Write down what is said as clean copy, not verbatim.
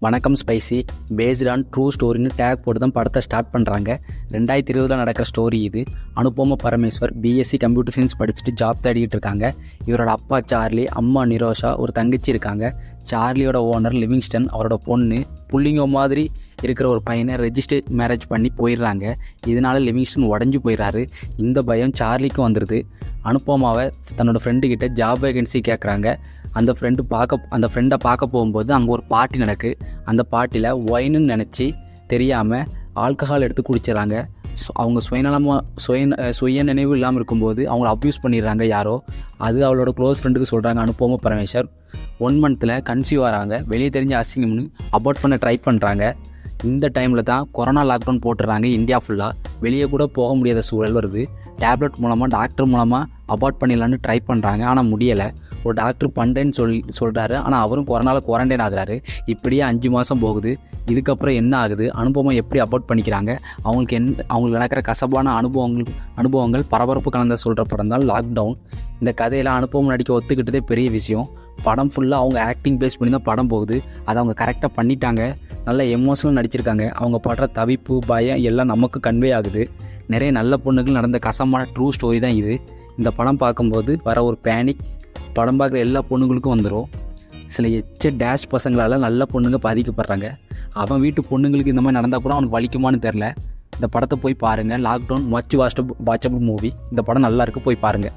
வணக்கம் spicy based on true ஸ்டோரின்னு tag போட்டு தான் படத்தை ஸ்டார்ட் பண்ணுறாங்க. 2020 நடக்கிற ஸ்டோரி இது. Anupama Parameswar BSc computer science படிச்சுட்டு ஜாப் தேடிக்கிட்டு இருக்காங்க. இவரோட அப்பா சார்லி, அம்மா நிரோஷா, ஒரு தங்கச்சி இருக்காங்க. சார்லியோட ஓனர் லிவிங்ஸ்டன் அவரோட பொண்ணு புள்ளிங்க மாதிரி இருக்கிற ஒரு பையனை ரெஜிஸ்டர் மேரேஜ் பண்ணி போயிடுறாங்க. இதனால லிவிங்ஸ்டன் உடஞ்சி போயிடுறாரு. இந்த பயம் சார்லிக்கும் வந்துடுது. அனுபமாவை தன்னோட ஃப்ரெண்டுக்கிட்ட ஜாப் வேகன்சி கேட்குறாங்க. அந்த ஃப்ரெண்டை பார்க்க போகும்போது அங்கே ஒரு பார்ட்டி நடக்கு. அந்த பார்ட்டியில் ஒயின்னு நினச்சி தெரியாமல் ஆல்கஹால் எடுத்து குடிச்சிடறாங்க. அவங்க சுய நினைவு இல்லாமல் இருக்கும்போது அவங்கள அப்யூஸ் பண்ணிடுறாங்க யாரோ. அது அவளோட க்ளோஸ் ஃப்ரெண்டுக்கு சொல்கிறாங்க. அனுபமா பரமேஸ்வர் 1 மந்த்தில் கன்சீவ் ஆகிறாங்க. வெளியே தெரிஞ்ச அசிங்கம்னு அபார்ட் பண்ண ட்ரை பண்ணுறாங்க. இந்த டைமில் தான் கொரோனா லாக்டவுன் போட்டுடுறாங்க இந்தியா ஃபுல்லாக. வெளியே கூட போக முடியாத சூழல் வருது. டேப்லெட் மூலமாக டாக்டர் மூலமாக அபார்ட் பண்ணிடலான்னு ட்ரை பண்ணுறாங்க. ஆனால் முடியலை. ஒரு டாக்டர் பண்ணுறேன்னு சொல்கிறாரு. ஆனால் அவரும் கொரோனாவில் குவாரண்டைன் ஆகுறாரு. இப்படியே 5 மாதம் போகுது. இதுக்கப்புறம் என்ன ஆகுது, அனுபவம் எப்படி அபார்ட் பண்ணிக்கிறாங்க, அவங்களுக்கு நடக்கிற கசப்பான அனுபவங்கள் பரபரப்பு கலந்த சொல்கிற படம் தான் லாக்டவுன். இந்த கதையில் அனுபவம் நடிக்க ஒத்துக்கிட்டதே பெரிய விஷயம். படம் ஃபுல்லாக அவங்க ஆக்டிங் பேஸ் பண்ணி தான் படம் போகுது. அதை அவங்க கரெக்டாக பண்ணிட்டாங்க. நல்ல எமோஷனல் நடிச்சிருக்காங்க. அவங்க படுற தவிப்பு, பயம் எல்லாம் நமக்கு கன்வே ஆகுது. நிறைய நல்ல பொண்ணுகள் நடந்த கசமான ட்ரூ ஸ்டோரி தான் இது. இந்த படம் பார்க்கும்போது வர ஒரு பேனிக் படம் பார்க்குற எல்லா பொண்ணுங்களுக்கும் வந்துடும். சில டேஷ் பசங்களால் நல்ல பொண்ணுங்க பாதிக்கப்படுறாங்க. அவன் வீட்டு பொண்ணுங்களுக்கு இந்த மாதிரி நடந்தால் கூட அவனுக்கு வலிக்குமான்னு தெரில. இந்த படத்தை போய் பாருங்கள். Lockdown much watchable movie. இந்த படம் நல்லா இருக்குது, போய் பாருங்கள்.